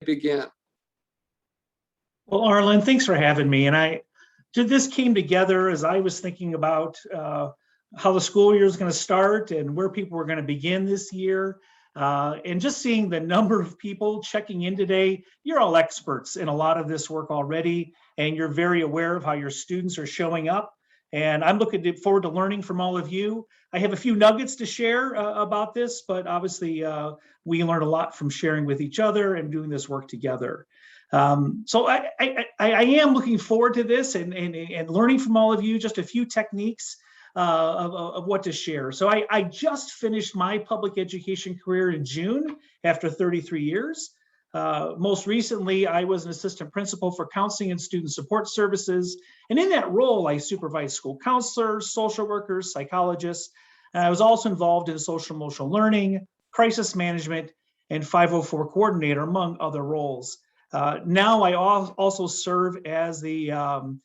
begin. Well, Arlen, thanks for having me. And this came together as I was thinking about how the school year is going to start and where people were going to begin this year. And just seeing the number of people checking in today, you're all experts in a lot of this work already, and you're very aware of how your students are showing up. And I'm looking forward to learning from all of you. I have a few nuggets to share about this, but obviously we learn a lot from sharing with each other and doing this work together. So I am looking forward to this and learning from all of you just a few techniques of what to share. So I just finished my public education career in June after 33 years. Most recently, I was an assistant principal for counseling and student support services. And in that role, I supervised school counselors, social workers, psychologists. And I was also involved in social emotional learning, crisis management, and 504 coordinator, among other roles. Now I also serve as the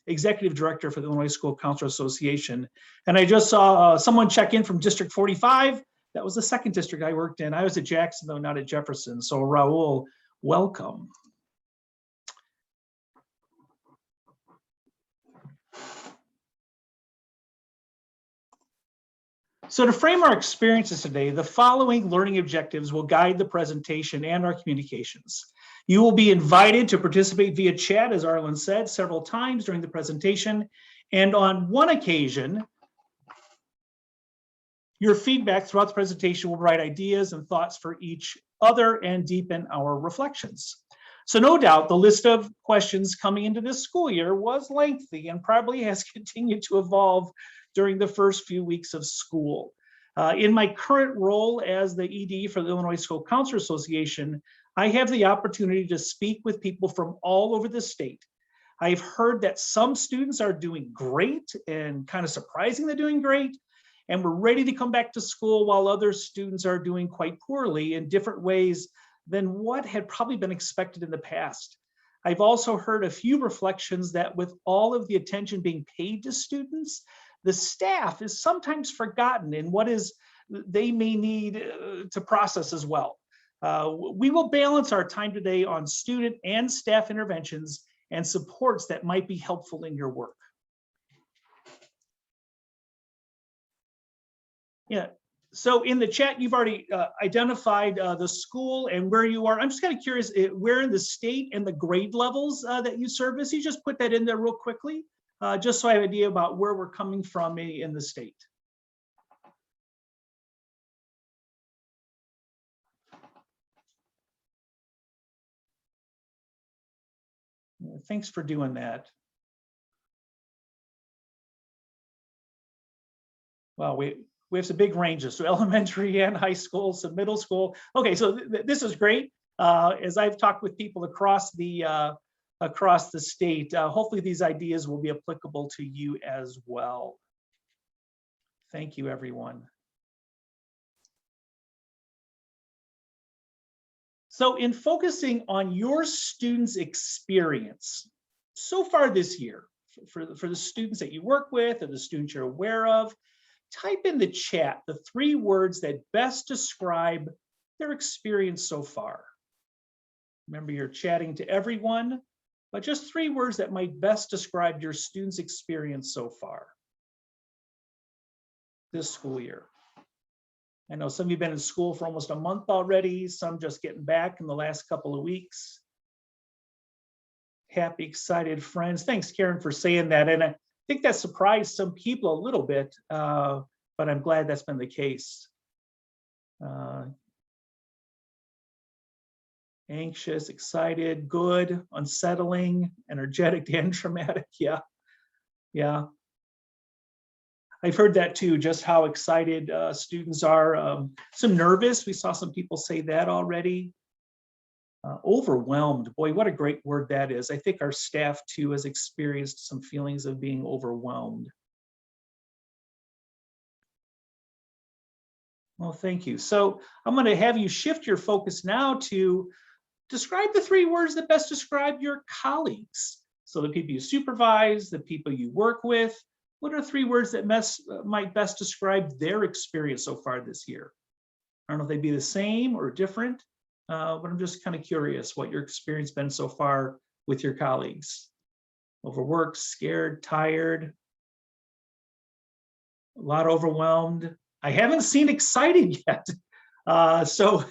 executive director for the Illinois School Counselor Association. And I just saw someone check in from District 45. That was the second district I worked in. I was at Jackson, though, not at Jefferson. So Raul, welcome. So to frame our experiences today, the following learning objectives will guide the presentation and our communications. You will be invited to participate via chat, as Arlen said, several times during the presentation. And on one occasion, your feedback throughout the presentation will provide ideas and thoughts for each other and deepen our reflections. So no doubt the list of questions coming into this school year was lengthy and probably has continued to evolve during the first few weeks of school. In my current role as the ED for the Illinois School Counselor Association, I have the opportunity to speak with people from all over the state. I've heard that some students are doing great and kind of surprising they're doing great, and we're ready to come back to school, while other students are doing quite poorly in different ways than what had probably been expected in the past. I've also heard a few reflections that with all of the attention being paid to students, the staff is sometimes forgotten in what is they may need to process as well. We will balance our time today on student and staff interventions and supports that might be helpful in your work. Yeah, so in the chat, you've already identified the school and where you are. I'm just kind of curious where in the state and the grade levels that you service. You just put that in there real quickly, just so I have an idea about where we're coming from in the state. Thanks for doing that. Well, we have some big ranges, so elementary and high school, some middle school. Okay, so this is great. As I've talked with people across the state, hopefully these ideas will be applicable to you as well. Thank you, everyone. So in focusing on your students' experience so far this year, for the students that you work with or the students you're aware of, type in the chat the 3 words that best describe their experience so far. Remember, you're chatting to everyone, but just 3 words that might best describe your students' experience so far this school year. I know some of you have been in school for almost a month already, some just getting back in the last couple of weeks. Happy, excited friends. Thanks, Karen, for saying that. And I think that surprised some people a little bit, but I'm glad that's been the case. Anxious, excited, good, unsettling, energetic, and traumatic. Yeah, yeah. I've heard that too, just how excited students are. Some nervous, we saw some people say that already. Overwhelmed, boy, what a great word that is. I think our staff too has experienced some feelings of being overwhelmed. Well, thank you. So I'm going to have you shift your focus now to describe the 3 words that best describe your colleagues. So the people you supervise, the people you work with. What are 3 words that might best describe their experience so far this year? I don't know if they'd be the same or different. but I'm just kind of curious what your experience been so far with your colleagues. Overworked, scared, tired, a lot overwhelmed. I haven't seen excited yet. So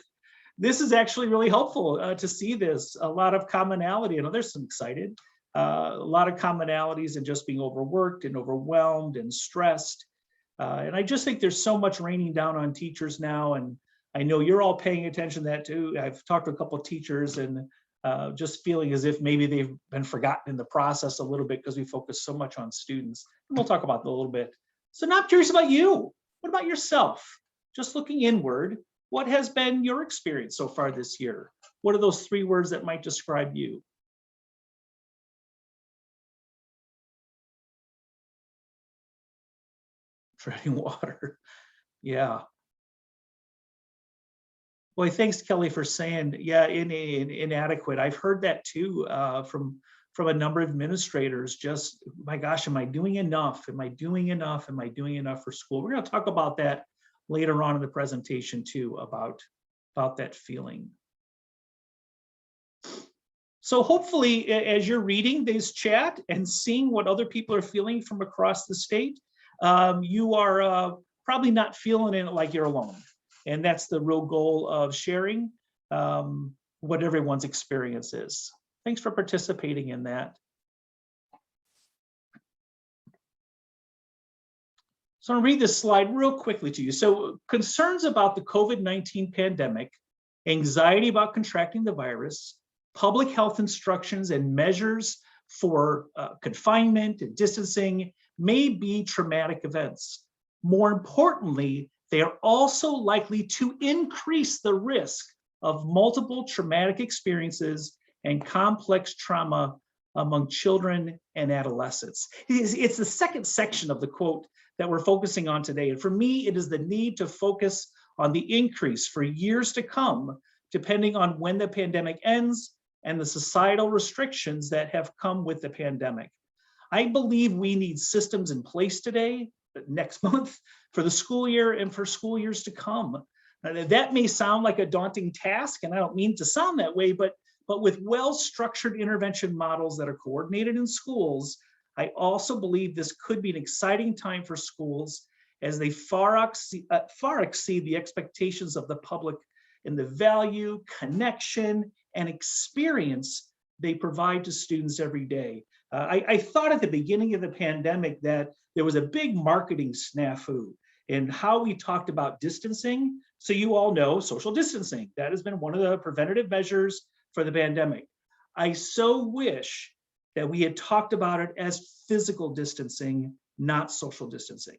this is actually really helpful to see this. A lot of commonality. I know there's some excited. A lot of commonalities in just being overworked and overwhelmed and stressed. And I just think there's so much raining down on teachers now. And I know you're all paying attention to that too. I've talked to a couple of teachers and just feeling as if maybe they've been forgotten in the process a little bit because we focus so much on students. And we'll talk about that a little bit. So now I'm curious about you. What about yourself? Just looking inward, what has been your experience so far this year? What are those 3 words that might describe you? Treading water. Yeah. Boy, thanks, Kelly, for saying, yeah, inadequate. I've heard that too from a number of administrators. Just, my gosh, am I doing enough? Am I doing enough? Am I doing enough for school? We're going to talk about that later on in the presentation too, about that feeling. So hopefully, as you're reading this chat and seeing what other people are feeling from across the state, you are probably not feeling it like you're alone. And that's the real goal of sharing what everyone's experience is. Thanks for participating in that. So I'm gonna read this slide real quickly to you. So concerns about the COVID-19 pandemic, anxiety about contracting the virus, public health instructions and measures for confinement and distancing may be traumatic events. More importantly, they are also likely to increase the risk of multiple traumatic experiences and complex trauma among children and adolescents. It's the second section of the quote that we're focusing on today. And for me, it is the need to focus on the increase for years to come, depending on when the pandemic ends and the societal restrictions that have come with the pandemic. I believe we need systems in place today, next month, for the school year and for school years to come. That may sound like a daunting task, and I don't mean to sound that way, but with well-structured intervention models that are coordinated in schools, I also believe this could be an exciting time for schools as they far exceed the expectations of the public in the value, connection, and experience they provide to students every day. I thought at the beginning of the pandemic that there was a big marketing snafu in how we talked about distancing. So you all know social distancing. That has been one of the preventative measures for the pandemic. I so wish that we had talked about it as physical distancing, not social distancing.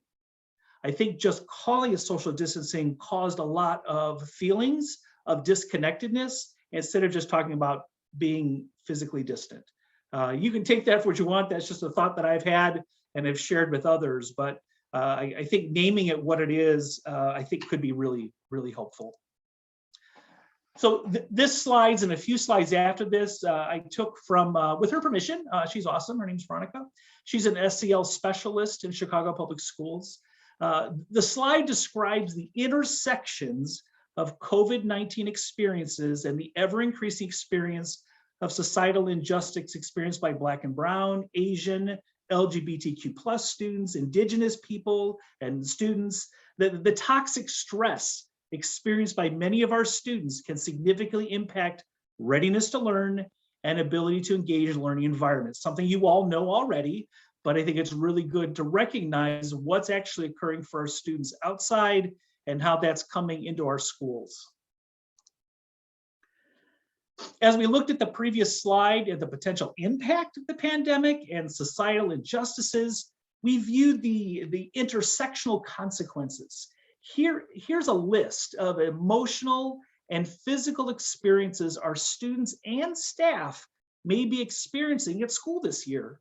I think just calling it social distancing caused a lot of feelings of disconnectedness instead of just talking about being physically distant. You can take that for what you want. That's just a thought that I've had and have shared with others. But I think naming it what it is, I think could be really, really helpful. So this slides and a few slides after this, I took from, with her permission, she's awesome, her name's Veronica. She's an SEL specialist in Chicago Public Schools. The slide describes the intersections of COVID-19 experiences and the ever-increasing experience of societal injustice experienced by Black and Brown, Asian, LGBTQ+ students, Indigenous people and students. The toxic stress experienced by many of our students can significantly impact readiness to learn and ability to engage in learning environments, something you all know already, but I think it's really good to recognize what's actually occurring for our students outside and how that's coming into our schools. As we looked at the previous slide at the potential impact of the pandemic and societal injustices, we viewed the intersectional consequences. Here's a list of emotional and physical experiences our students and staff may be experiencing at school this year.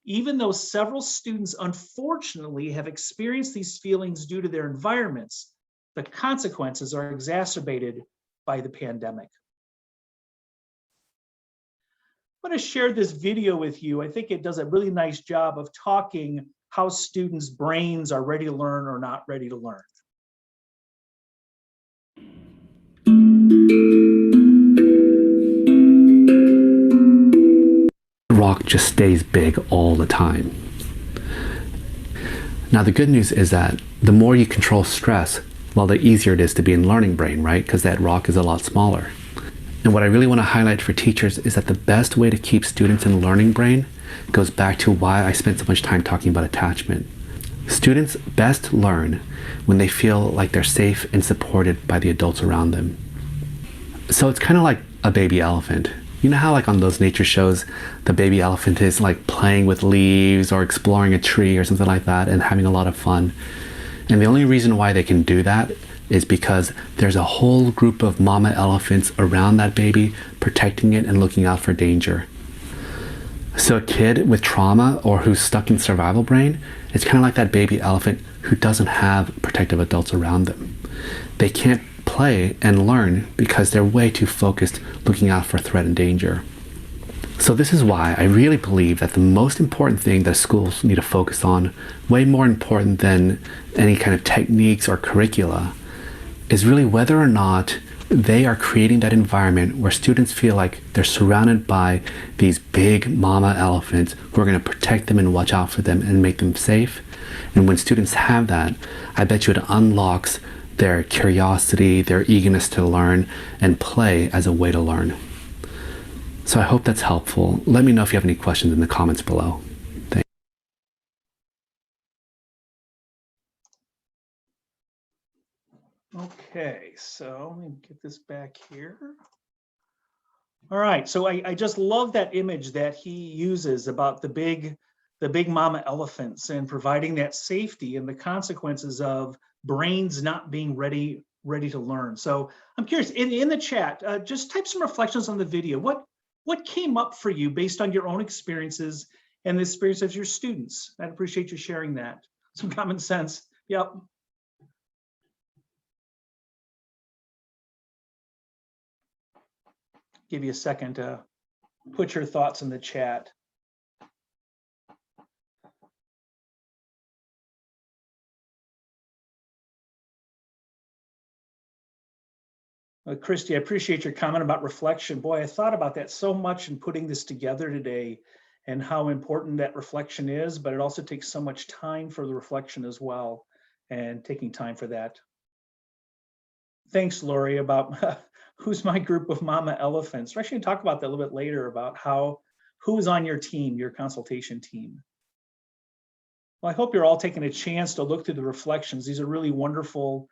Even though several students unfortunately have experienced these feelings due to their environments, the consequences are exacerbated by the pandemic. I'm going to share this video with you. I think it does a really nice job of talking how students' brains are ready to learn or not ready to learn. rock just stays big all the time. Now, the good news is that the more you control stress, well, the easier it is to be in learning brain, right? Because that rock is a lot smaller. And what I really want to highlight for teachers is that the best way to keep students in learning brain goes back to why I spent so much time talking about attachment. Students best learn when they feel like they're safe and supported by the adults around them. So it's kind of like a baby elephant. You know how like on those nature shows, the baby elephant is like playing with leaves or exploring a tree or something like that and having a lot of fun. And the only reason why they can do that is because there's a whole group of mama elephants around that baby protecting it and looking out for danger. So a kid with trauma or who's stuck in survival brain, it's kind of like that baby elephant who doesn't have protective adults around them. They can't play and learn because they're way too focused looking out for threat and danger. So this is why I really believe that the most important thing that schools need to focus on, way more important than any kind of techniques or curricula, is really whether or not they are creating that environment where students feel like they're surrounded by these big mama elephants who are going to protect them and watch out for them and make them safe. And when students have that, I bet you it unlocks their curiosity, their eagerness to learn, and play as a way to learn. So I hope that's helpful. Let me know if you have any questions in the comments below. Thanks. Okay, so let me get this back here. All right, so I just love that image that he uses about the big mama elephants and providing that safety and the consequences of brains not being ready to learn. So I'm curious, in the chat, just type some reflections on the video. What came up for you based on your own experiences and the experience of your students? I'd appreciate you sharing that. Some common sense. Yep. Give you a second to put your thoughts in the chat. Christy, I appreciate your comment about reflection. Boy, I thought about that so much in putting this together today and how important that reflection is, but it also takes so much time for the reflection as well and taking time for that. Thanks, Lori, about who's my group of mama elephants. We're actually gonna talk about that a little bit later about who's on your team, your consultation team. Well, I hope you're all taking a chance to look through the reflections. These are really wonderful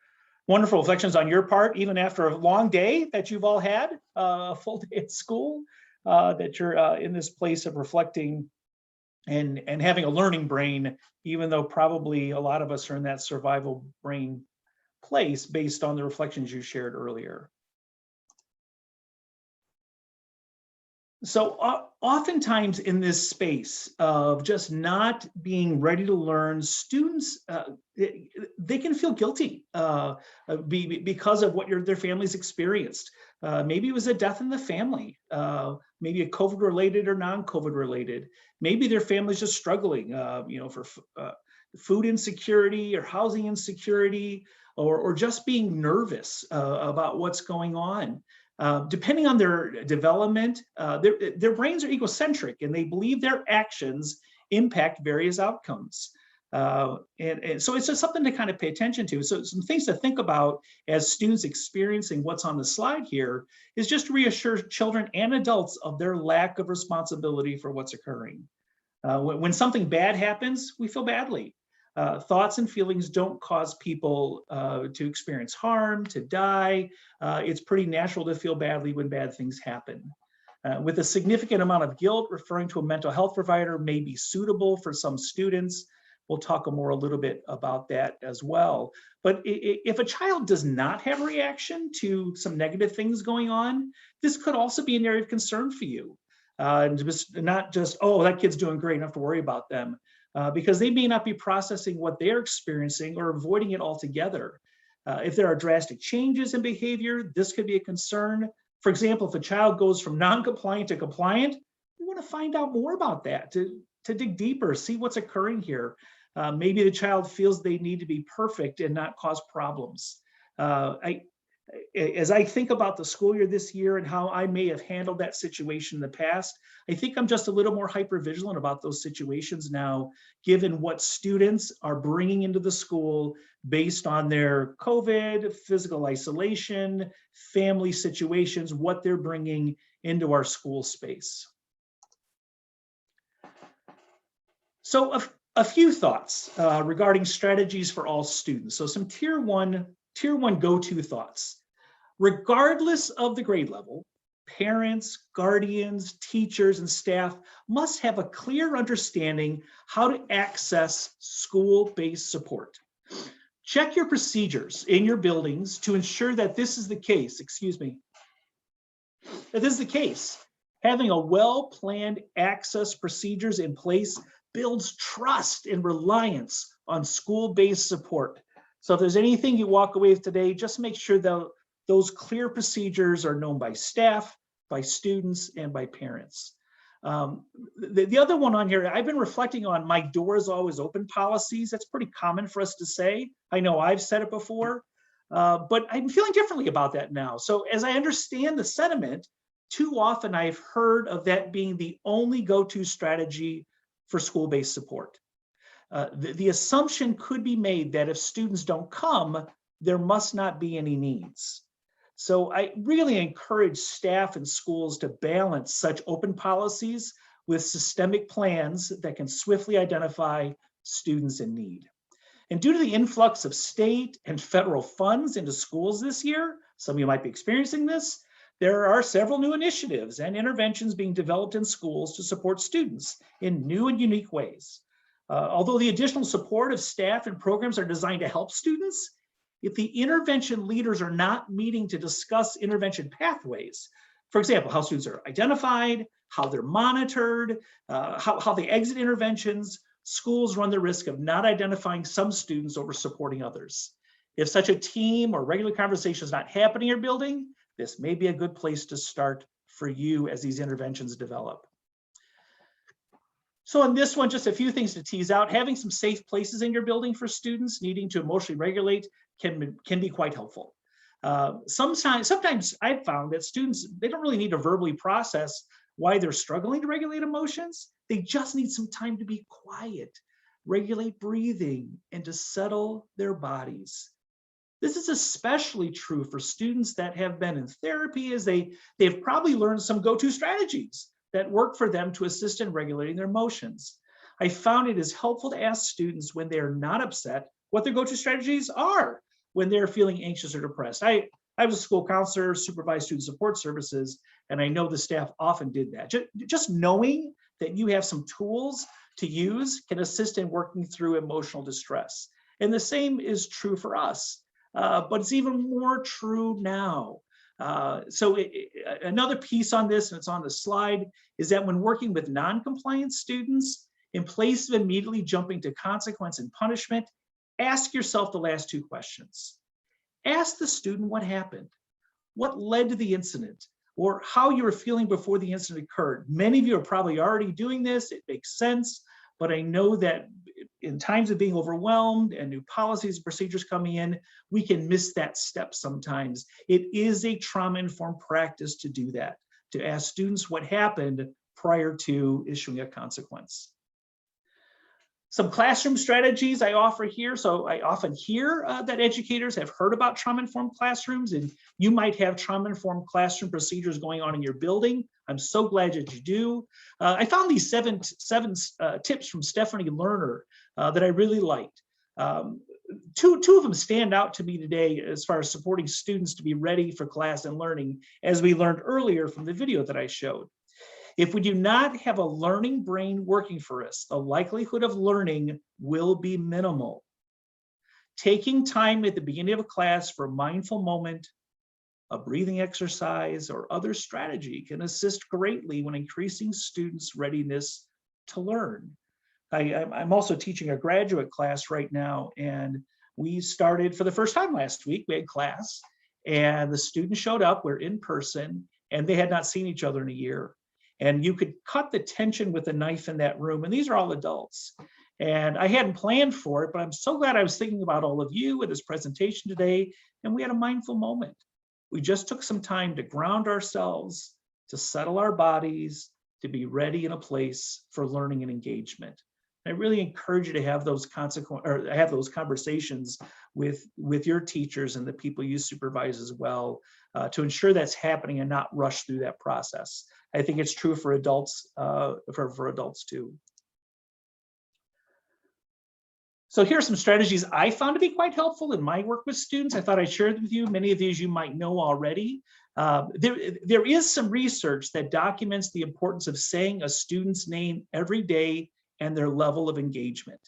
reflections on your part, even after a long day that you've all had, a full day at school, that you're in this place of reflecting and having a learning brain, even though probably a lot of us are in that survival brain place based on the reflections you shared earlier. So oftentimes in this space of just not being ready to learn, students, they can feel guilty because of what their families experienced. Maybe it was a death in the family, maybe a COVID related or non-COVID related. Maybe their family's just struggling, for food insecurity or housing insecurity, or just being nervous about what's going on. Depending on their development, their brains are egocentric and they believe their actions impact various outcomes. And so it's just something to kind of pay attention to. So some things to think about as students experiencing what's on the slide here is just to reassure children and adults of their lack of responsibility for what's occurring. When something bad happens, we feel badly. Thoughts and feelings don't cause people to experience harm, to die. It's pretty natural to feel badly when bad things happen. With a significant amount of guilt, referring to a mental health provider may be suitable for some students. We'll talk a little bit about that as well. But if a child does not have a reaction to some negative things going on, this could also be an area of concern for you. Not just, oh, that kid's doing great, I don't have to worry about them. Because they may not be processing what they're experiencing or avoiding it altogether. If there are drastic changes in behavior, this could be a concern. For example, if a child goes from non-compliant to compliant, we want to find out more about that, to dig deeper, see what's occurring here. Maybe the child feels they need to be perfect and not cause problems. As I think about the school year this year and how I may have handled that situation in the past, I think I'm just a little more hypervigilant about those situations now, given what students are bringing into the school based on their COVID, physical isolation, family situations, what they're bringing into our school space. So a few thoughts regarding strategies for all students. So some tier one go-to thoughts. Regardless of the grade level, parents, guardians, teachers, and staff must have a clear understanding how to access school-based support. Check your procedures in your buildings to ensure that this is the case, that this is the case. Having a well-planned access procedures in place builds trust and reliance on school-based support. So if there's anything you walk away with today, just make sure that those clear procedures are known by staff, by students, and by parents. The other one on here, I've been reflecting on my doors always open policies. That's pretty common for us to say. I know I've said it before, but I'm feeling differently about that now. So as I understand the sentiment, too often I've heard of that being the only go-to strategy for school-based support. The assumption could be made that if students don't come, there must not be any needs. So I really encourage staff and schools to balance such open policies with systemic plans that can swiftly identify students in need. And due to the influx of state and federal funds into schools this year, some of you might be experiencing this, there are several new initiatives and interventions being developed in schools to support students in new and unique ways. Although the additional support of staff and programs are designed to help students, if the intervention leaders are not meeting to discuss intervention pathways, for example, how students are identified, how they're monitored, how they exit interventions, schools run the risk of not identifying some students over supporting others. If such a team or regular conversation is not happening in your building, this may be a good place to start for you as these interventions develop. So on this one, just a few things to tease out. Having some safe places in your building for students needing to emotionally regulate can be quite helpful. Sometimes I've found that students, they don't really need to verbally process why they're struggling to regulate emotions. They just need some time to be quiet, regulate breathing, and to settle their bodies. This is especially true for students that have been in therapy, as they've probably learned some go-to strategies that work for them to assist in regulating their emotions. I found it is helpful to ask students when they're not upset what their go-to strategies are when they're feeling anxious or depressed. I was a school counselor, supervised student support services, and I know the staff often did that. Just knowing that you have some tools to use can assist in working through emotional distress. And the same is true for us, but it's even more true now. Another piece on this, and it's on the slide, is that when working with non-compliant students, in place of immediately jumping to consequence and punishment, ask yourself the last two questions. Ask the student what happened, what led to the incident, or how you were feeling before the incident occurred. Many of you are probably already doing this. It makes sense, but I know that in times of being overwhelmed and new policies and procedures coming in, we can miss that step sometimes. It is a trauma-informed practice to do that, to ask students what happened prior to issuing a consequence. Some classroom strategies I offer here. So I often hear that educators have heard about trauma-informed classrooms, and you might have trauma-informed classroom procedures going on in your building. I'm so glad that you do. I found these seven tips from Stephanie Lerner that I really liked. Two of them stand out to me today as far as supporting students to be ready for class and learning, as we learned earlier from the video that I showed. If we do not have a learning brain working for us, the likelihood of learning will be minimal. Taking time at the beginning of a class for a mindful moment, a breathing exercise, or other strategy can assist greatly when increasing students' readiness to learn. I'm also teaching a graduate class right now, and we started for the first time last week. We had class, and the students showed up. We're in person, and they had not seen each other in a year. And you could cut the tension with a knife in that room. And these are all adults. And I hadn't planned for it, but I'm so glad I was thinking about all of you with this presentation today. And we had a mindful moment. We just took some time to ground ourselves, to settle our bodies, to be ready in a place for learning and engagement. I really encourage you to have those conversations with your teachers and the people you supervise as well, to ensure that's happening and not rush through that process. I think it's true for adults, for adults too. So here are some strategies I found to be quite helpful in my work with students. I thought I'd share them with you. Many of these you might know already. There is some research that documents the importance of saying a student's name every day and their level of engagement.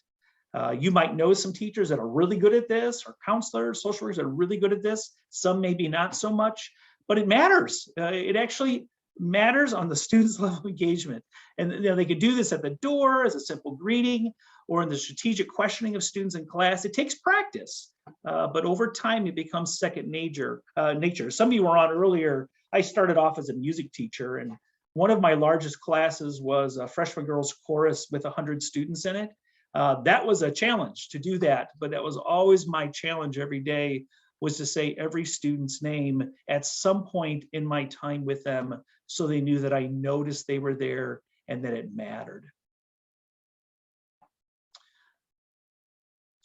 You might know some teachers that are really good at this, or counselors, social workers that are really good at this. Some maybe not so much, but it matters. It actually matters on the student's level of engagement. And they could do this at the door as a simple greeting, or in the strategic questioning of students in class. It takes practice, but over time it becomes second nature. Some of you were on earlier. I started off as a music teacher, and one of my largest classes was a freshman girls chorus with 100 students in it. That was a challenge to do that, but that was always my challenge every day, was to say every student's name at some point in my time with them, so they knew that I noticed they were there and that it mattered.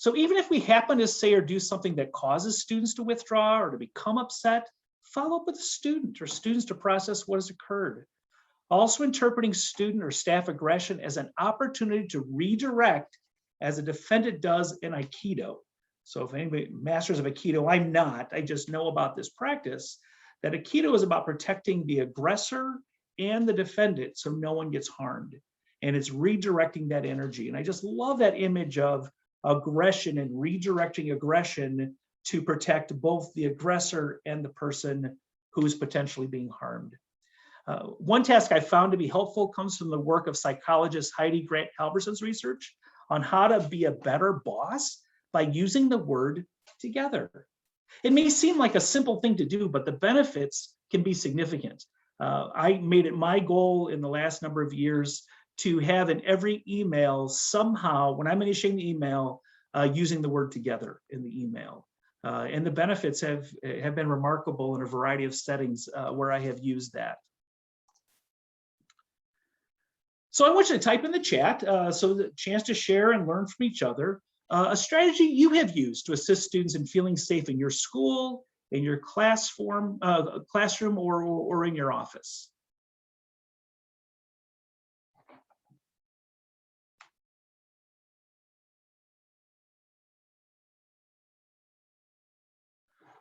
So even if we happen to say or do something that causes students to withdraw or to become upset, follow up with the student or students to process what has occurred. Also interpreting student or staff aggression as an opportunity to redirect, as a defendant does in Aikido. So if anybody masters of Aikido, I'm not, I just know about this practice, that Aikido is about protecting the aggressor and the defendant so no one gets harmed. And it's redirecting that energy. And I just love that image of aggression and redirecting aggression to protect both the aggressor and the person who's potentially being harmed. One task I found to be helpful comes from the work of psychologist Heidi Grant Halverson's research on how to be a better boss by using the word together. It may seem like a simple thing to do, but the benefits can be significant. I made it my goal in the last number of years to have in every email somehow, when I'm initiating the email, using the word together in the email. And the benefits have been remarkable in a variety of settings where I have used that. So I want you to type in the chat, so the chance to share and learn from each other, a strategy you have used to assist students in feeling safe in your school, in your classroom, or in your office.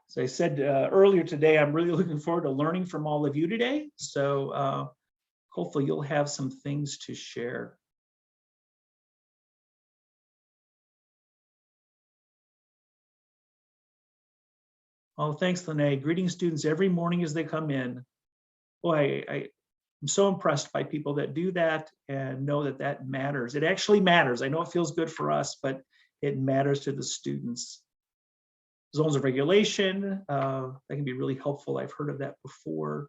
As I said earlier today, I'm really looking forward to learning from all of you today. So hopefully you'll have some things to share. Oh, thanks, Lene. Greeting students every morning as they come in. Boy, I'm so impressed by people that do that and know that that matters. It actually matters. I know it feels good for us, but it matters to the students. Zones of regulation, that can be really helpful. I've heard of that before.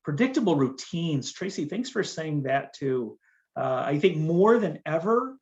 Predictable routines. Tracy, thanks for saying that too. I think more than ever,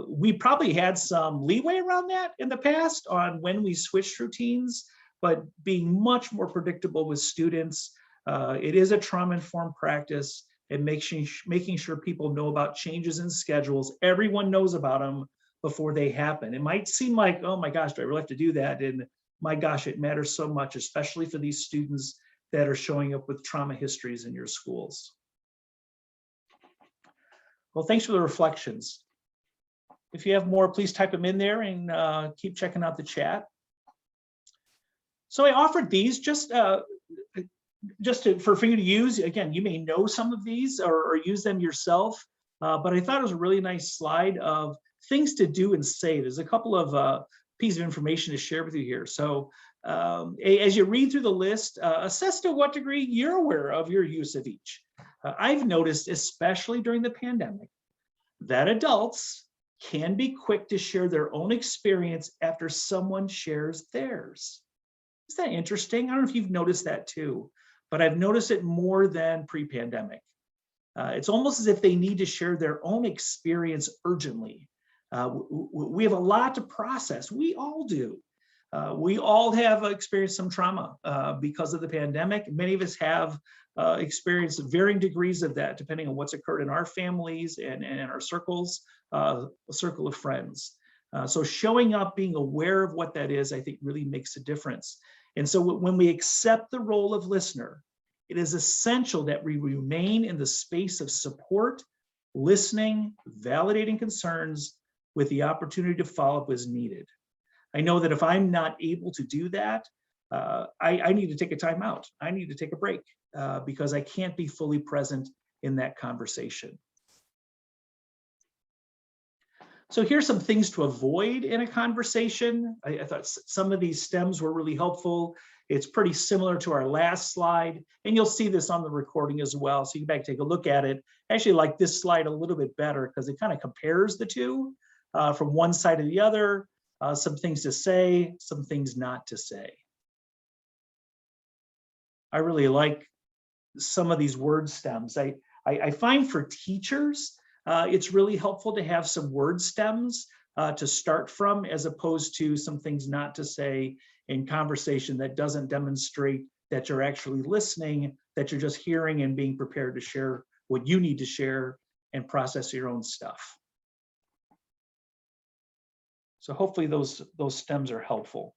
we probably had some leeway around that in the past on when we switched routines, but being much more predictable with students. It is a trauma-informed practice, and making sure people know about changes in schedules. Everyone knows about them before they happen. It might seem like, oh my gosh, do I really have to do that? And my gosh, it matters so much, especially for these students that are showing up with trauma histories in your schools. Well, thanks for the reflections. If you have more, please type them in there, and keep checking out the chat. So I offered these just for you to use. Again, you may know some of these or use them yourself, but I thought it was a really nice slide of things to do and say. There's a couple of pieces of information to share with you here. So as you read through the list, assess to what degree you're aware of your use of each. I've noticed, especially during the pandemic, that adults can be quick to share their own experience after someone shares theirs. Isn't that interesting? I don't know if you've noticed that too, but I've noticed it more than pre-pandemic. It's almost as if they need to share their own experience urgently. We have a lot to process. We all do. We all have experienced some trauma because of the pandemic. Many of us have experienced varying degrees of that, depending on what's occurred in our families and in our circles, a circle of friends. So showing up, being aware of what that is, I think really makes a difference. And so when we accept the role of listener, it is essential that we remain in the space of support, listening, validating concerns, with the opportunity to follow up as needed. I know that if I'm not able to do that, I need to take a time out. I need to take a break because I can't be fully present in that conversation. So here's some things to avoid in a conversation. I thought some of these stems were really helpful. It's pretty similar to our last slide, and you'll see this on the recording as well. So you can back take a look at it. I actually like this slide a little bit better because it kind of compares the two from one side to the other. Some things to say, some things not to say. I really like some of these word stems. I find for teachers, it's really helpful to have some word stems to start from, as opposed to some things not to say in conversation that doesn't demonstrate that you're actually listening, that you're just hearing and being prepared to share what you need to share and process your own stuff. So hopefully those stems are helpful.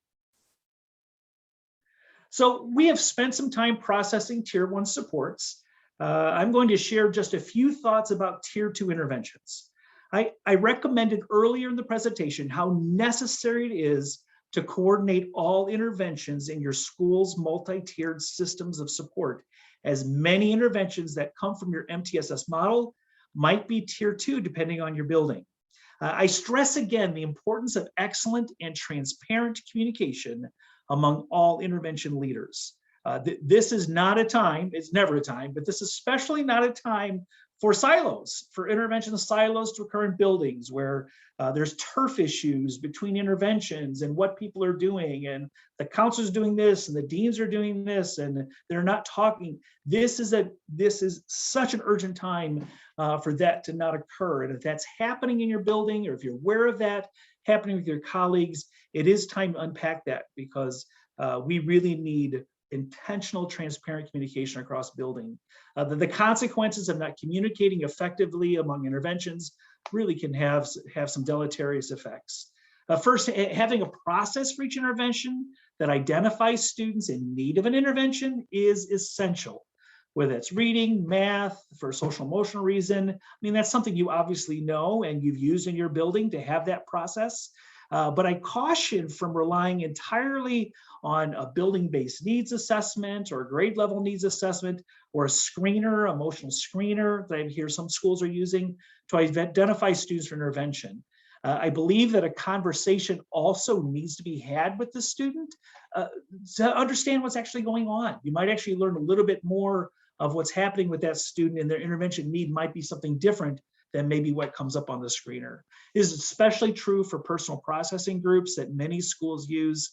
So we have spent some time processing Tier 1 supports. I'm going to share just a few thoughts about Tier 2 interventions. I recommended earlier in the presentation how necessary it is to coordinate all interventions in your school's multi-tiered systems of support, as many interventions that come from your MTSS model might be Tier 2 depending on your building. I stress again the importance of excellent and transparent communication among all intervention leaders. This is not a time, it's never a time, but this is especially not a time for silos, for intervention silos to occur in buildings where there's turf issues between interventions and what people are doing, and the counselor's doing this and the deans are doing this and they're not talking. This is such an urgent time for that to not occur. And if that's happening in your building, or if you're aware of that happening with your colleagues, it is time to unpack that, because we really need intentional, transparent communication across building. The consequences of not communicating effectively among interventions really can have some deleterious effects. First, having a process for each intervention that identifies students in need of an intervention is essential. Whether it's reading, math, for a social emotional reason. I mean, that's something you obviously know and you've used in your building to have that process. But I caution from relying entirely on a building-based needs assessment or grade level needs assessment or a screener, emotional screener that I hear some schools are using to identify students for intervention. I believe that a conversation also needs to be had with the student to understand what's actually going on. You might actually learn a little bit more of what's happening with that student, and their intervention need might be something different than maybe what comes up on the screener. This is especially true for personal processing groups that many schools use.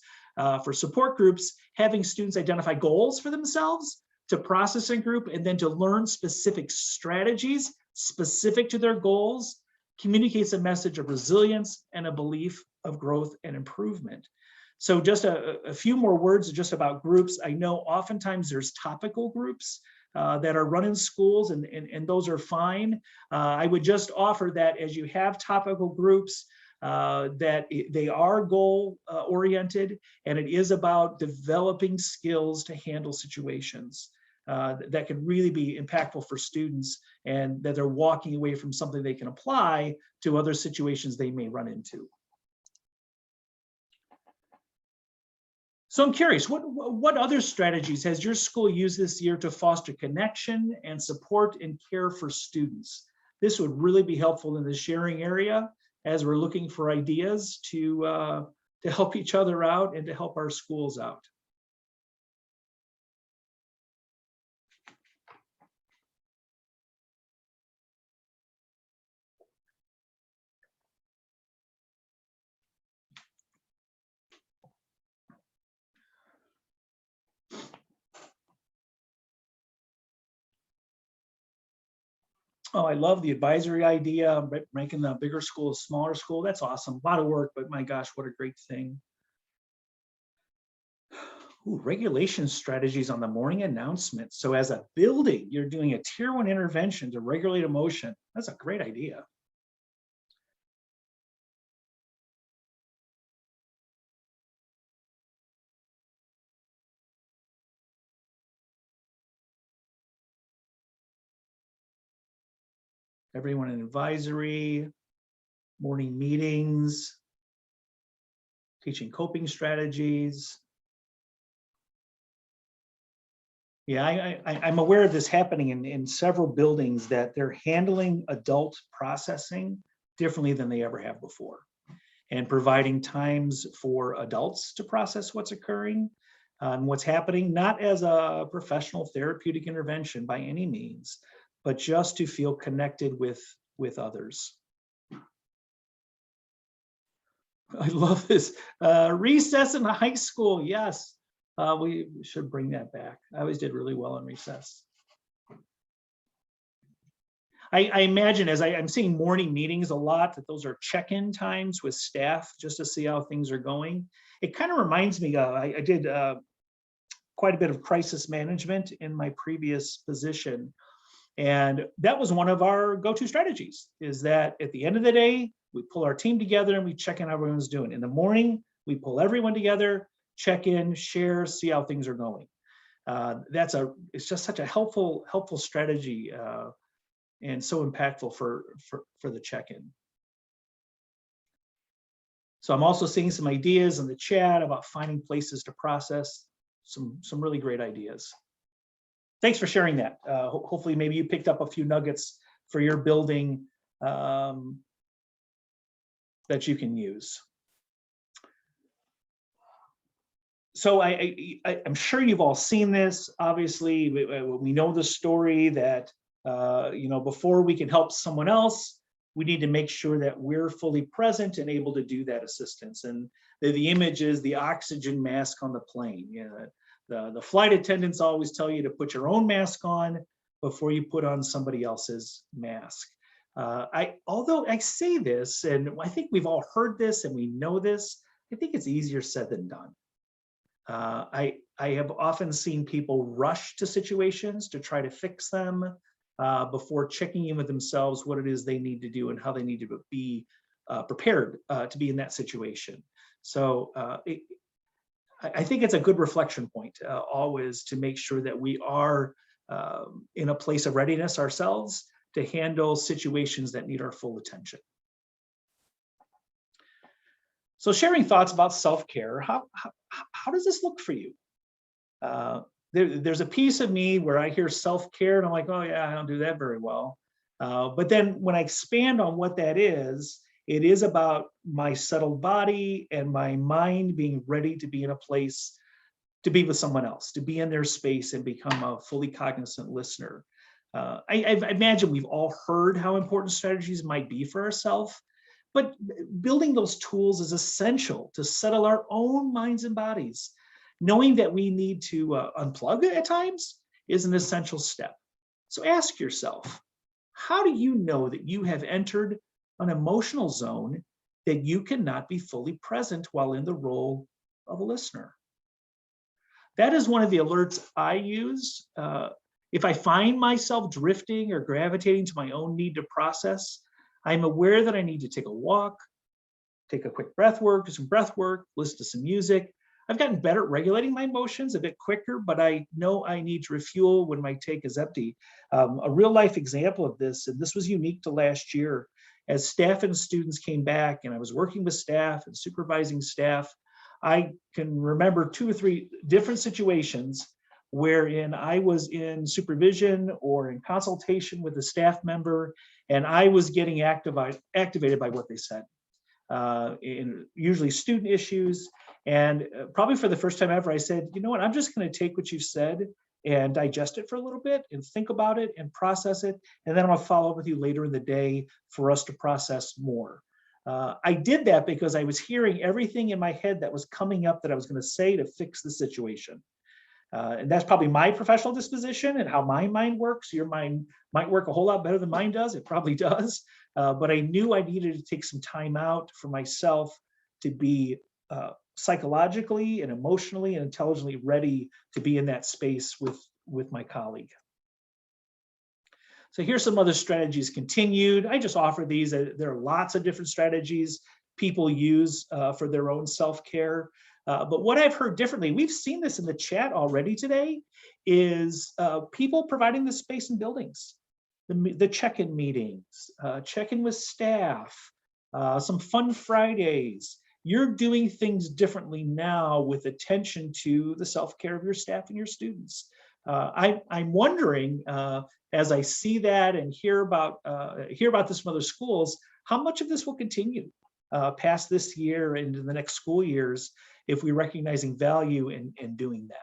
For support groups, having students identify goals for themselves to process in group and then to learn specific strategies specific to their goals communicates a message of resilience and a belief of growth and improvement. So just a few more words just about groups. I know oftentimes there's topical groups that are run in schools, and those are fine. I would just offer that as you have topical groups, that they are goal oriented, and it is about developing skills to handle situations that can really be impactful for students, and that they're walking away from something they can apply to other situations they may run into. So I'm curious, what other strategies has your school used this year to foster connection and support and care for students? This would really be helpful in the sharing area as we're looking for ideas to help each other out and to help our schools out. Oh, I love the advisory idea, making the bigger school a smaller school. That's awesome. A lot of work, but my gosh, what a great thing. Ooh, regulation strategies on the morning announcement. So as a building, you're doing a tier 1 intervention to regulate emotion. That's a great idea. Everyone in advisory, morning meetings, teaching coping strategies. Yeah, I'm aware of this happening in several buildings, that they're handling adult processing differently than they ever have before, and providing times for adults to process what's occurring and what's happening, not as a professional therapeutic intervention by any means, but just to feel connected with others. I love this. Recess in the high school. Yes, we should bring that back. I always did really well in recess. I imagine, as I'm seeing morning meetings a lot, that those are check-in times with staff just to see how things are going. It kind of reminds me, I did quite a bit of crisis management in my previous position. And that was one of our go-to strategies, is that at the end of the day, we pull our team together and we check in how everyone's doing. In the morning, we pull everyone together, check in, share, see how things are going. It's just such a helpful strategy, and so impactful for the check-in. So I'm also seeing some ideas in the chat about finding places to process some really great ideas. Thanks for sharing that. Hopefully maybe you picked up a few nuggets for your building that you can use. So I'm sure you've all seen this. Obviously, we know the story that before we can help someone else, we need to make sure that we're fully present and able to do that assistance. And the image is the oxygen mask on the plane. The flight attendants always tell you to put your own mask on before you put on somebody else's mask. Although I say this, and I think we've all heard this and we know this, I think it's easier said than done. I have often seen people rush to situations to try to fix them before checking in with themselves what it is they need to do and how they need to be prepared to be in that situation. So I think it's a good reflection point always to make sure that we are in a place of readiness ourselves to handle situations that need our full attention. So sharing thoughts about self-care, how does this look for you? There's a piece of me where I hear self-care and I'm like, oh yeah, I don't do that very well. But then when I expand on what that is, it is about my settled body and my mind being ready to be in a place to be with someone else, to be in their space and become a fully cognizant listener. I imagine we've all heard how important strategies might be for ourselves, but building those tools is essential to settle our own minds and bodies. Knowing that we need to unplug at times is an essential step. So ask yourself, how do you know that you have entered an emotional zone that you cannot be fully present while in the role of a listener? That is one of the alerts I use. If I find myself drifting or gravitating to my own need to process, I'm aware that I need to take a walk, take a quick breath work, do some breath work, listen to some music. I've gotten better at regulating my emotions a bit quicker, but I know I need to refuel when my tank is empty. A real life example of this, and this was unique to last year, as staff and students came back and I was working with staff and supervising staff, I can remember 2 or 3 different situations wherein I was in supervision or in consultation with a staff member, and I was getting activated by what they said, in usually student issues. And probably for the first time ever, I said, you know what, I'm just going to take what you've said and digest it for a little bit and think about it and process it. And then I'm going to follow up with you later in the day for us to process more. I did that because I was hearing everything in my head that was coming up that I was going to say to fix the situation. And that's probably my professional disposition and how my mind works. Your mind might work a whole lot better than mine does. It probably does. But I knew I needed to take some time out for myself to be psychologically and emotionally and intelligently ready to be in that space with my colleague. So here's some other strategies continued. I just offer these. There are lots of different strategies people use for their own self-care. But what I've heard differently, we've seen this in the chat already today, is people providing the space in buildings, the check-in meetings, check-in with staff, some fun Fridays. You're doing things differently now with attention to the self-care of your staff and your students. I'm wondering, as I see that and hear about this from other schools, how much of this will continue past this year into the next school years if we're recognizing value in doing that.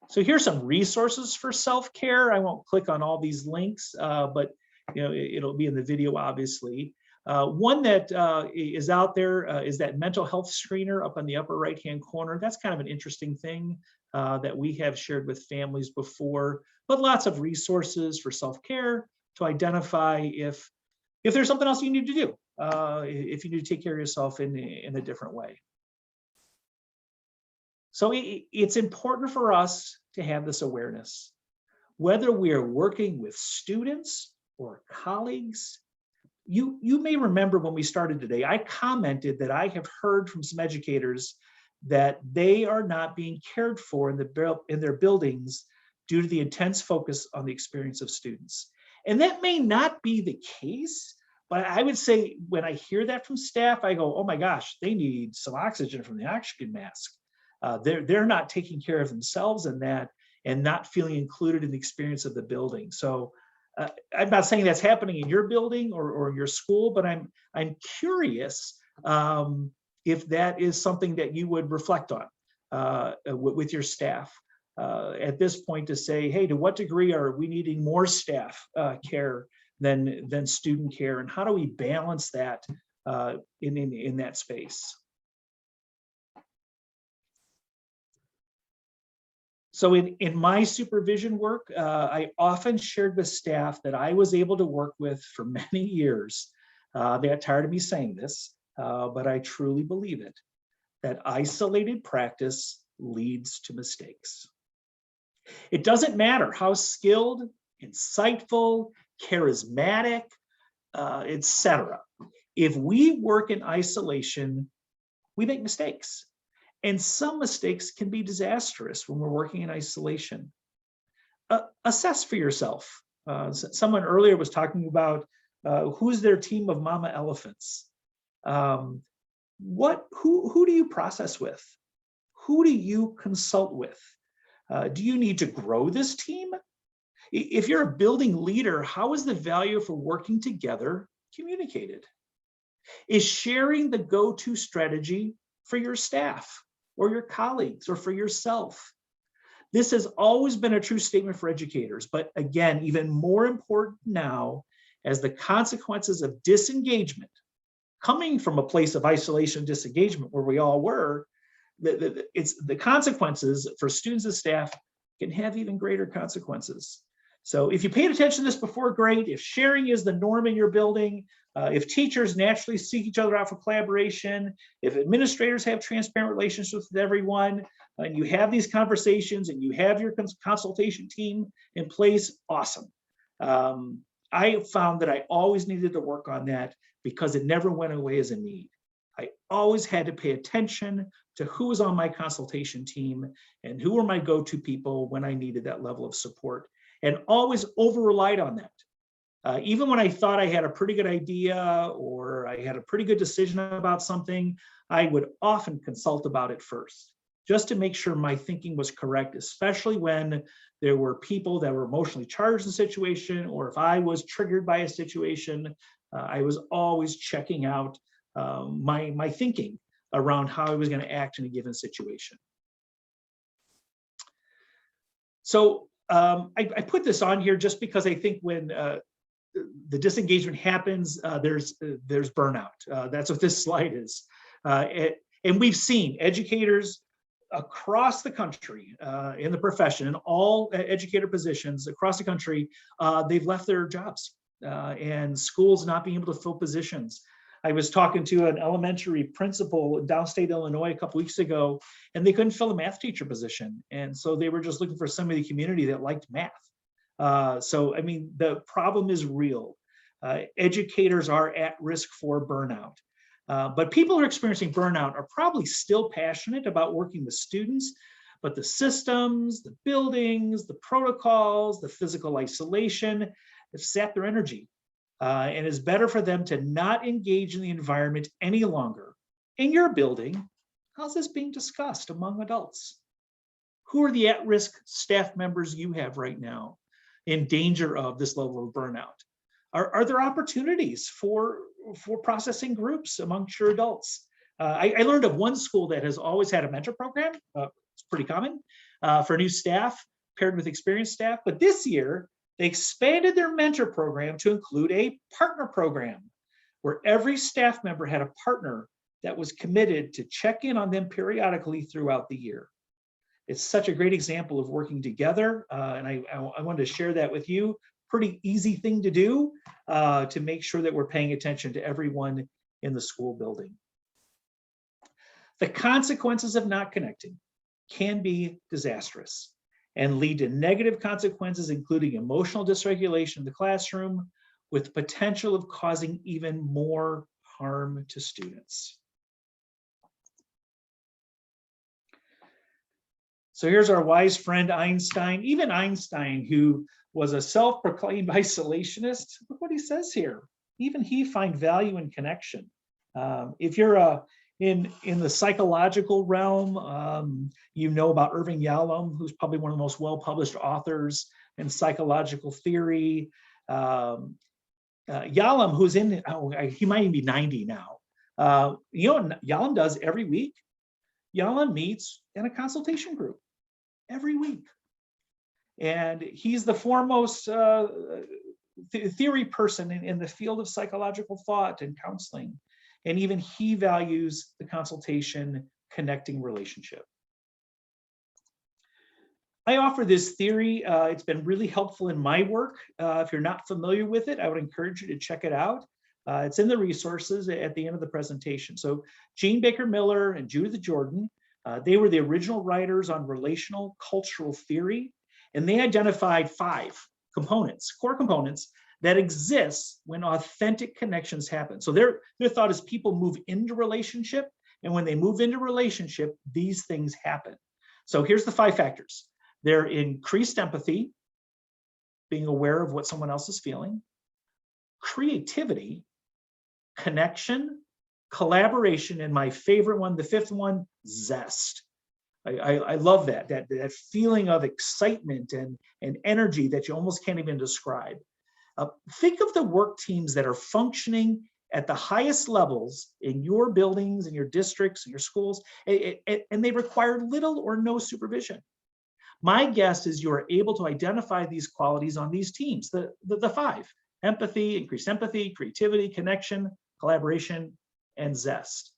So here's some resources for self-care. I won't click on all these links, but it'll be in the video, obviously. One that is out there is that mental health screener up on the upper right-hand corner. That's kind of an interesting thing that we have shared with families before, but lots of resources for self-care to identify if there's something else you need to do, if you need to take care of yourself in a different way. So it's important for us to have this awareness, whether we are working with students or colleagues. You may remember when we started today, I commented that I have heard from some educators that they are not being cared for in their buildings due to the intense focus on the experience of students. And that may not be the case, but I would say when I hear that from staff, I go, oh my gosh, they need some oxygen from the oxygen mask. They're not taking care of themselves in that and not feeling included in the experience of the building. So I'm not saying that's happening in your building or your school, but I'm curious if that is something that you would reflect on with your staff at this point, to say, hey, to what degree are we needing more staff care than student care, and how do we balance that in that space? So in my supervision work, I often shared with staff that I was able to work with for many years. They got tired of me saying this, but I truly believe it, that isolated practice leads to mistakes. It doesn't matter how skilled, insightful, charismatic, etc. If we work in isolation, we make mistakes. And some mistakes can be disastrous when we're working in isolation. Assess for yourself. Someone earlier was talking about who's their team of mama elephants. Who do you process with? Who do you consult with? Do you need to grow this team? If you're a building leader, how is the value for working together communicated? Is sharing the go-to strategy for your staff or your colleagues or for yourself? This has always been a true statement for educators, but again, even more important now, as the consequences of disengagement, coming from a place of isolation, disengagement where we all were, the consequences for students and staff can have even greater consequences. So if you paid attention to this before, great. If sharing is the norm in your building, if teachers naturally seek each other out for collaboration, if administrators have transparent relationships with everyone, and you have these conversations and you have your consultation team in place, awesome. I found that I always needed to work on that because it never went away as a need. I always had to pay attention to who was on my consultation team and who were my go-to people when I needed that level of support, and always over-relied on that. Even when I thought I had a pretty good idea or I had a pretty good decision about something, I would often consult about it first, just to make sure my thinking was correct, especially when there were people that were emotionally charged in the situation, or if I was triggered by a situation, I was always checking out my thinking around how I was going to act in a given situation. So I put this on here just because I think when the disengagement happens, there's burnout. That's what this slide is. And we've seen educators across the country in the profession, in all educator positions across the country, they've left their jobs and schools not being able to fill positions. I was talking to an elementary principal in downstate Illinois a couple weeks ago, and they couldn't fill a math teacher position. And so they were just looking for somebody in the community that liked math. So, I mean, the problem is real. Educators are at risk for burnout. But people who are experiencing burnout are probably still passionate about working with students, but the systems, the buildings, the protocols, the physical isolation have sapped their energy. And it's better for them to not engage in the environment any longer. In your building, how's this being discussed among adults? Who are the at-risk staff members you have right now in danger of this level of burnout? Are there opportunities for processing groups amongst your adults? I learned of one school that has always had a mentor program. It's pretty common for new staff paired with experienced staff. But this year, they expanded their mentor program to include a partner program where every staff member had a partner that was committed to check in on them periodically throughout the year. It's such a great example of working together, and I wanted to share that with you. Pretty easy thing to do to make sure that we're paying attention to everyone in the school building. The consequences of not connecting can be disastrous and lead to negative consequences, including emotional dysregulation in the classroom, with potential of causing even more harm to students. So here's our wise friend Einstein. Even Einstein, who was a self-proclaimed isolationist, look what he says here. Even he finds value in connection. If you're in the psychological realm, you know about Irving Yalom, who's probably one of the most well-published authors in psychological theory. Yalom, who's in, he might even be 90 now. You know what Yalom does every week? Yalom meets in a consultation group every week. And he's the foremost theory person in the field of psychological thought and counseling. And even he values the consultation connecting relationship. I offer this theory. It's been really helpful in my work. If you're not familiar with it, I would encourage you to check it out. It's in the resources at the end of the presentation. So Jean Baker Miller and Judith Jordan, they were the original writers on relational cultural theory, and they identified 5 components, core components, that exist when authentic connections happen. So their thought is people move into relationship, and when they move into relationship, these things happen. So here's the 5 factors. They're increased empathy, being aware of what someone else is feeling, creativity, connection, collaboration, and my favorite one, the 5th one, zest. I love that feeling of excitement and energy that you almost can't even describe. Think of the work teams that are functioning at the highest levels in your buildings, in your districts, in your schools, and they require little or no supervision. My guess is you are able to identify these qualities on these teams, the 5: empathy, increased empathy, creativity, connection, collaboration, and zest.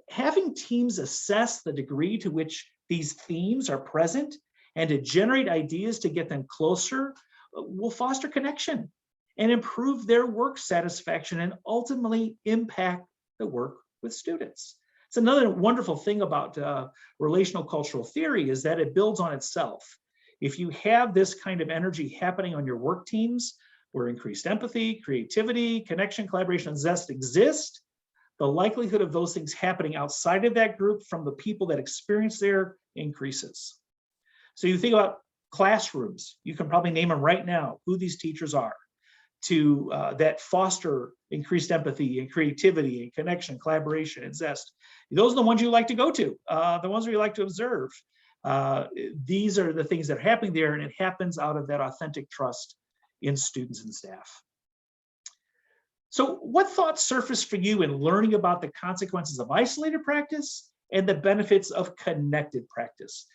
Having teams assess the degree to which these themes are present and to generate ideas to get them closer will foster connection and improve their work satisfaction and ultimately impact the work with students. It's another wonderful thing about relational cultural theory is that it builds on itself. If you have this kind of energy happening on your work teams where increased empathy, creativity, connection, collaboration, and zest exist, the likelihood of those things happening outside of that group from the people that experience there increases. So you think about classrooms, you can probably name them right now, who these teachers are, that foster increased empathy and creativity and connection, collaboration, and zest. Those are the ones you like to go to, the ones where you like to observe. These are the things that are happening there, and it happens out of that authentic trust in students and staff. So what thoughts surfaced for you in learning about the consequences of isolated practice and the benefits of connected practice?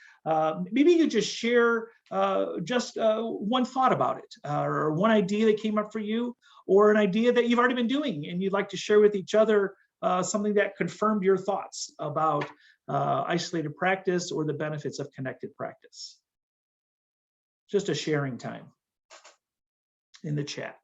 Maybe you just share one thought about it, or one idea that came up for you, or an idea that you've already been doing and you'd like to share with each other, something that confirmed your thoughts about isolated practice or the benefits of connected practice. Just a sharing time in the chat.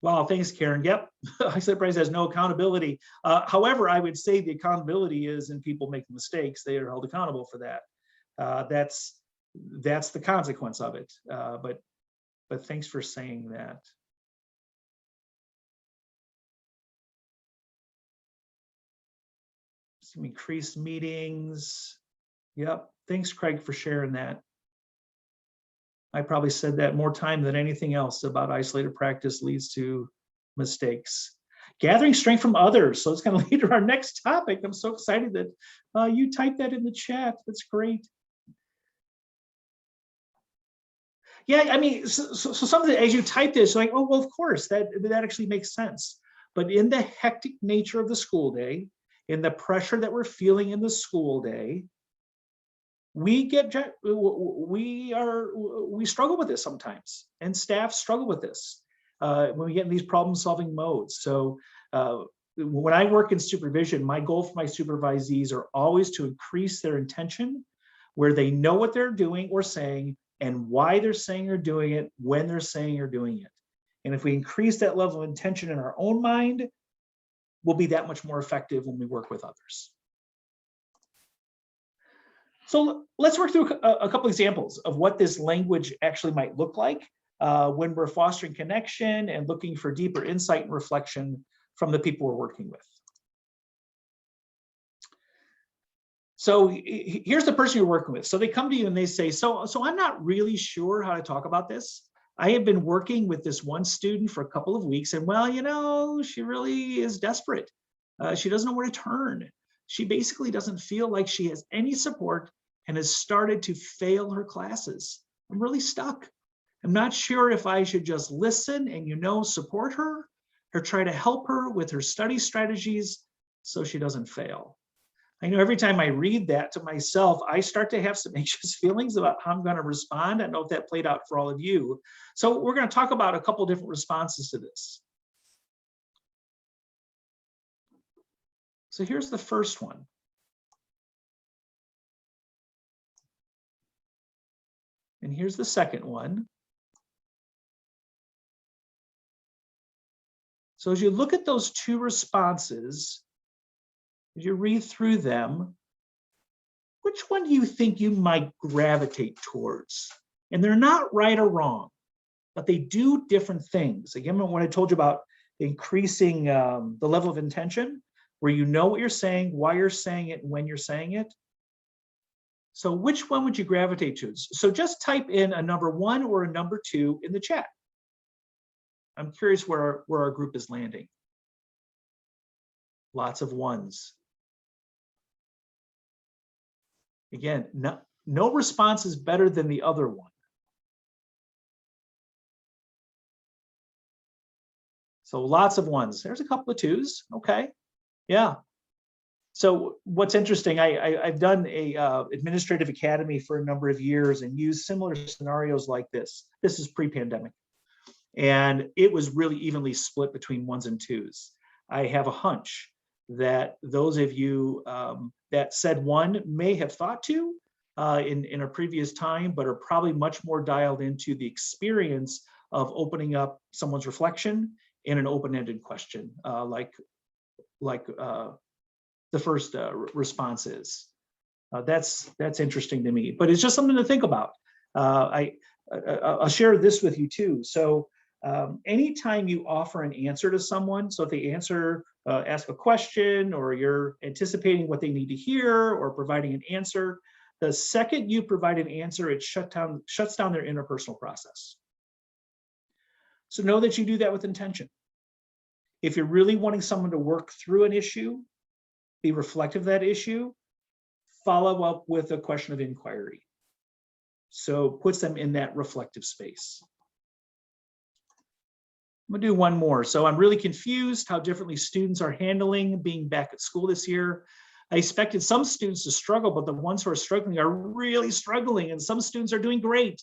Wow, thanks, Karen. Yep, Isolated Price has no accountability. However, I would say the accountability is in people making mistakes. They are held accountable for that. That's the consequence of it. But thanks for saying that. Some increased meetings. Yep. Thanks, Craig, for sharing that. I probably said that more time than anything else about isolated practice leads to mistakes. Gathering strength from others. So it's going to lead to our next topic. I'm so excited that you typed that in the chat. That's great. Yeah, I mean, so some of the, as you type this, like, oh, well, of course, that actually makes sense. But in the hectic nature of the school day, in the pressure that we're feeling in the school day, we struggle with this sometimes, and staff struggle with this when we get in these problem-solving modes. So when I work in supervision, my goal for my supervisees are always to increase their intention, where they know what they're doing or saying, and why they're saying or doing it, when they're saying or doing it. And if we increase that level of intention in our own mind, we'll be that much more effective when we work with others. So let's work through a couple examples of what this language actually might look like when we're fostering connection and looking for deeper insight and reflection from the people we're working with. So here's the person you're working with. So they come to you and they say, so I'm not really sure how to talk about this. I have been working with this one student for a couple of weeks, and well, you know, she really is desperate. She doesn't know where to turn. She basically doesn't feel like she has any support and has started to fail her classes. I'm really stuck. I'm not sure if I should just listen and, you know, support her, or try to help her with her study strategies so she doesn't fail. I know every time I read that to myself, I start to have some anxious feelings about how I'm going to respond. I don't know if that played out for all of you. So we're going to talk about a couple different responses to this. So here's the first one. And here's the second one. So as you look at those two responses, as you read through them, which one do you think you might gravitate towards? And they're not right or wrong, but they do different things. Again, when I told you about increasing the level of intention, where you know what you're saying, why you're saying it, and when you're saying it. So which one would you gravitate to? So just type in a number 1 or a number 2 in the chat. I'm curious where our group is landing. Lots of ones. Again, no response is better than the other one. So lots of ones. There's a couple of 2s. Okay. Yeah. So what's interesting, I've done a administrative academy for a number of years and used similar scenarios like this. This is pre-pandemic. And it was really evenly split between 1s and 2s. I have a hunch that those of you that said 1 may have thought 2 in a previous time, but are probably much more dialed into the experience of opening up someone's reflection in an open-ended question, like the first response is. That's interesting to me, but it's just something to think about. I'll share this with you too. So anytime you offer an answer to someone, so if they ask a question, or you're anticipating what they need to hear or providing an answer, the second you provide an answer, it shuts down their interpersonal process. So know that you do that with intention. If you're really wanting someone to work through an issue, be reflective of that issue, follow up with a question of inquiry. So puts them in that reflective space. I'm gonna do one more. So I'm really confused how differently students are handling being back at school this year. I expected some students to struggle, but the ones who are struggling are really struggling, and some students are doing great.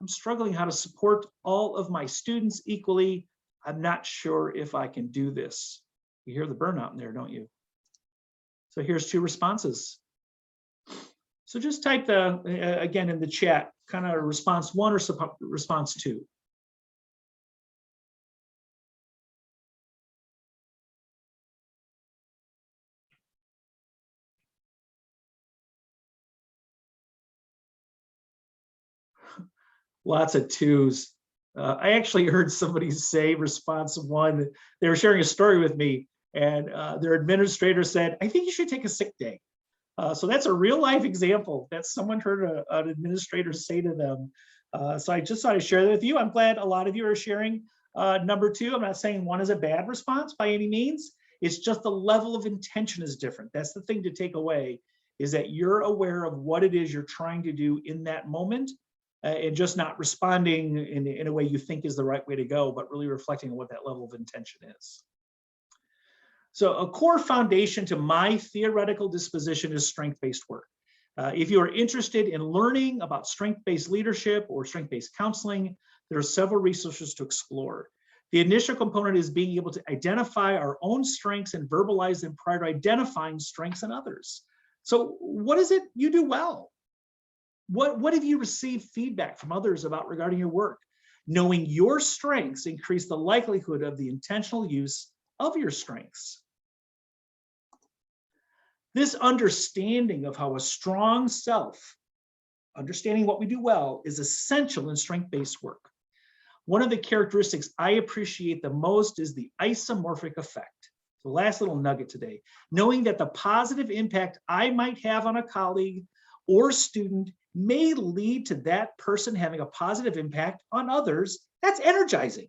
I'm struggling how to support all of my students equally. I'm not sure if I can do this. You hear the burnout in there, don't you? So here's 2 responses. So just type again in the chat, kind of response 1 or response 2. Lots of twos. I actually heard somebody say, response one, they were sharing a story with me, and their administrator said, I think you should take a sick day. So that's a real life example that someone heard an administrator say to them. So I just thought I'd share that with you. I'm glad a lot of you are sharing number two. I'm not saying one is a bad response by any means. It's just the level of intention is different. That's the thing to take away, is that you're aware of what it is you're trying to do in that moment, and just not responding in a way you think is the right way to go, but really reflecting on what that level of intention is. So a core foundation to my theoretical disposition is strength-based work. If you are interested in learning about strength-based leadership or strength-based counseling, there are several resources to explore. The initial component is being able to identify our own strengths and verbalize them prior to identifying strengths in others. So what is it you do well? What have you received feedback from others about regarding your work? Knowing your strengths increase the likelihood of the intentional use of your strengths. This understanding of how a strong self, understanding what we do well, is essential in strength-based work. One of the characteristics I appreciate the most is the isomorphic effect. The last little nugget today, knowing that the positive impact I might have on a colleague or student may lead to that person having a positive impact on others, that's energizing.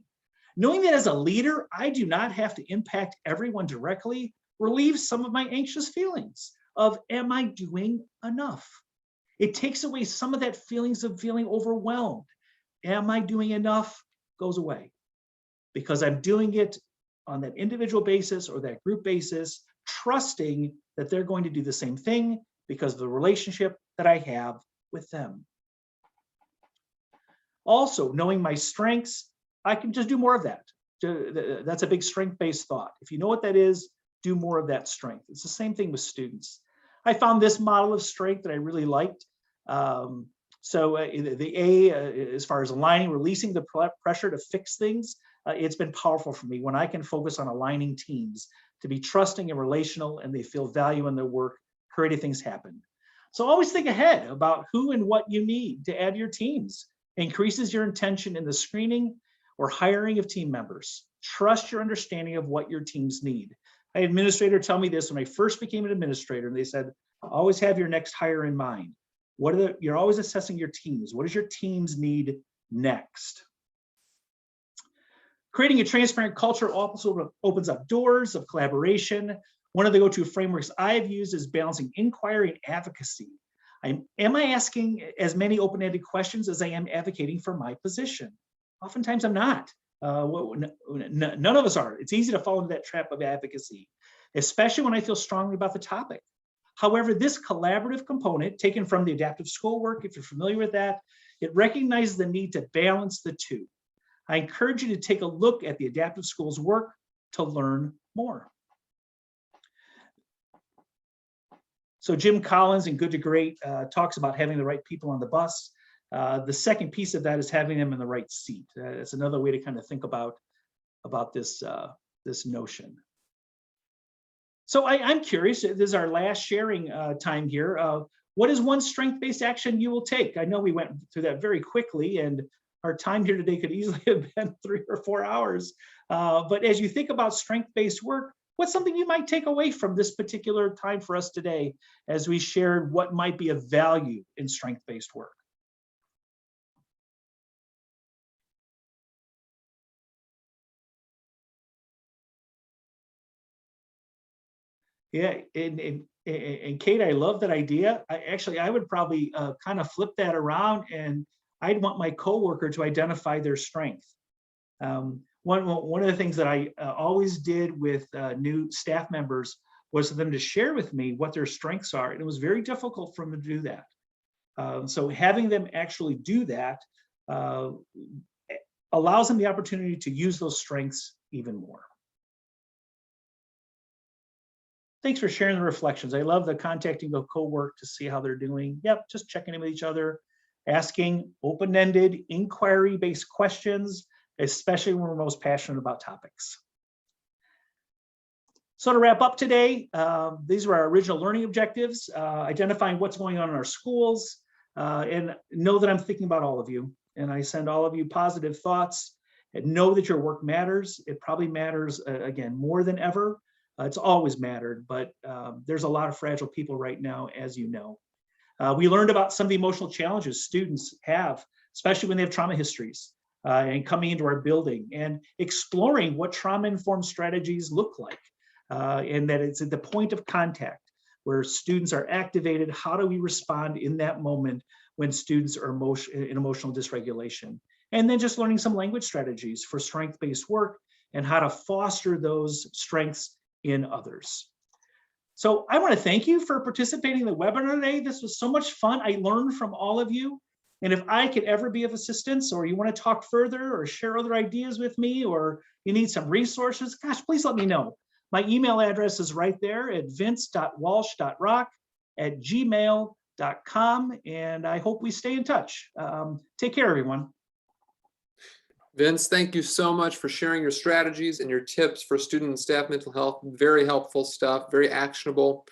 Knowing that as a leader, I do not have to impact everyone directly relieves some of my anxious feelings of, am I doing enough? It takes away some of that feelings of feeling overwhelmed. Am I doing enough? Goes away because I'm doing it on that individual basis or that group basis, trusting that they're going to do the same thing because of the relationship that I have with them. Also, knowing my strengths, I can just do more of that. That's a big strength-based thought. If you know what that is, do more of that strength. It's the same thing with students. I found this model of strength that I really liked. The A, as far as aligning, releasing the pressure to fix things, it's been powerful for me when I can focus on aligning teams to be trusting and relational, and they feel value in their work, creative things happen. So always think ahead about who and what you need to add to your teams. Increases your intention in the screening or hiring of team members. Trust your understanding of what your teams need. I had an administrator tell me this when I first became an administrator, and they said, always have your next hire in mind. You're always assessing your teams. What does your teams need next? Creating a transparent culture also opens up doors of collaboration. One of the go-to frameworks I've used is balancing inquiry and advocacy. Am I asking as many open-ended questions as I am advocating for my position? Oftentimes I'm not. None of us are. It's easy to fall into that trap of advocacy, especially when I feel strongly about the topic. However, this collaborative component, taken from the adaptive schoolwork, if you're familiar with that, it recognizes the need to balance the two. I encourage you to take a look at the adaptive schools work to learn more. So Jim Collins in Good to Great talks about having the right people on the bus. The second piece of that is having them in the right seat. It's another way to kind of think about this, this notion. So I'm curious, this is our last sharing time here. What is one strength-based action you will take? I know we went through that very quickly, and our time here today could easily have been 3 or 4 hours. But as you think about strength-based work, what's something you might take away from this particular time for us today as we shared what might be of value in strength-based work? Yeah, and Kate, I love that idea. I would probably kind of flip that around, and I'd want my coworker to identify their strength. One of the things that I always did with new staff members was for them to share with me what their strengths are, and it was very difficult for them to do that. So having them actually do that allows them the opportunity to use those strengths even more. Thanks for sharing the reflections. I love the contacting of co-work to see how they're doing. Yep, just checking in with each other, asking open-ended, inquiry-based questions, especially when we're most passionate about topics. So to wrap up today, these were our original learning objectives, identifying what's going on in our schools, and know that I'm thinking about all of you. and I send all of you positive thoughts, and know that your work matters. It probably matters, again, more than ever. It's always mattered, but there's a lot of fragile people right now, as you know. We learned about some of the emotional challenges students have, especially when they have trauma histories, and coming into our building and exploring what trauma-informed strategies look like, and that it's at the point of contact where students are activated. How do we respond in that moment when students are in emotional dysregulation? And then just learning some language strategies for strength-based work and how to foster those strengths in others. So I want to thank you for participating in the webinar today. This was so much fun. I learned from all of you. And if I could ever be of assistance, or you want to talk further or share other ideas with me, or you need some resources, gosh, please let me know. My email address is right there at vince.walsh.rock@gmail.com. And I hope we stay in touch. Take care, everyone. Vince, thank you so much for sharing your strategies and your tips for student and staff mental health. Very helpful stuff, very actionable,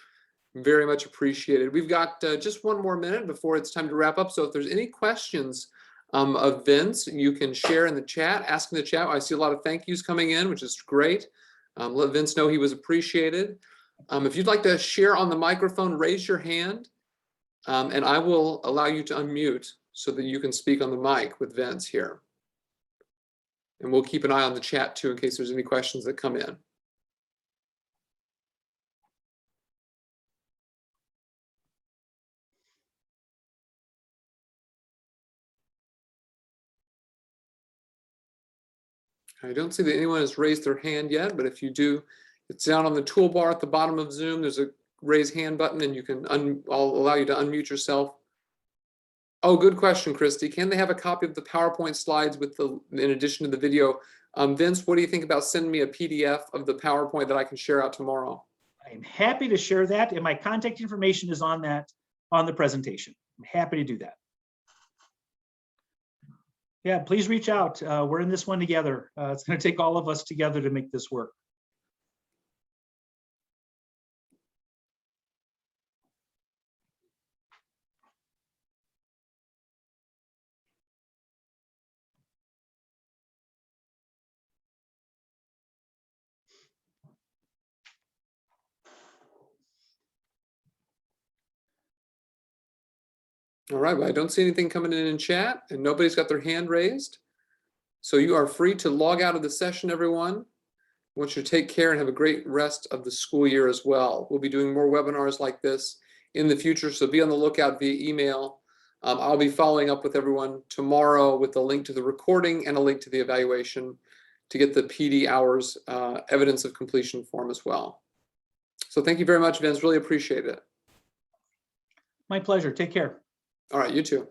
very much appreciated. We've got just one more minute before it's time to wrap up. So if there's any questions of Vince, you can share in the chat, ask in the chat. I see a lot of thank yous coming in, which is great. Let Vince know he was appreciated. If you'd like to share on the microphone, raise your hand, and I will allow you to unmute so that you can speak on the mic with Vince here. And we'll keep an eye on the chat too in case there's any questions that come in. I don't see that anyone has raised their hand yet, but if you do, it's down on the toolbar at the bottom of Zoom. There's a raise hand button, and you can I'll allow you to unmute yourself. Oh, good question, Christy. Can they have a copy of the PowerPoint slides with in addition to the video? Vince, what do you think about sending me a PDF of the PowerPoint that I can share out tomorrow? I'm happy to share that, and my contact information is on the presentation. I'm happy to do that. Yeah, please reach out. We're in this one together. It's going to take all of us together to make this work. All right, well, I don't see anything coming in chat, and nobody's got their hand raised. So you are free to log out of the session, everyone. I want you to take care and have a great rest of the school year as well. We'll be doing more webinars like this in the future, so be on the lookout via email. I'll be following up with everyone tomorrow with a link to the recording and a link to the evaluation to get the PD hours evidence of completion form as well. So thank you very much, Vince. Really appreciate it. My pleasure. Take care. All right, you too.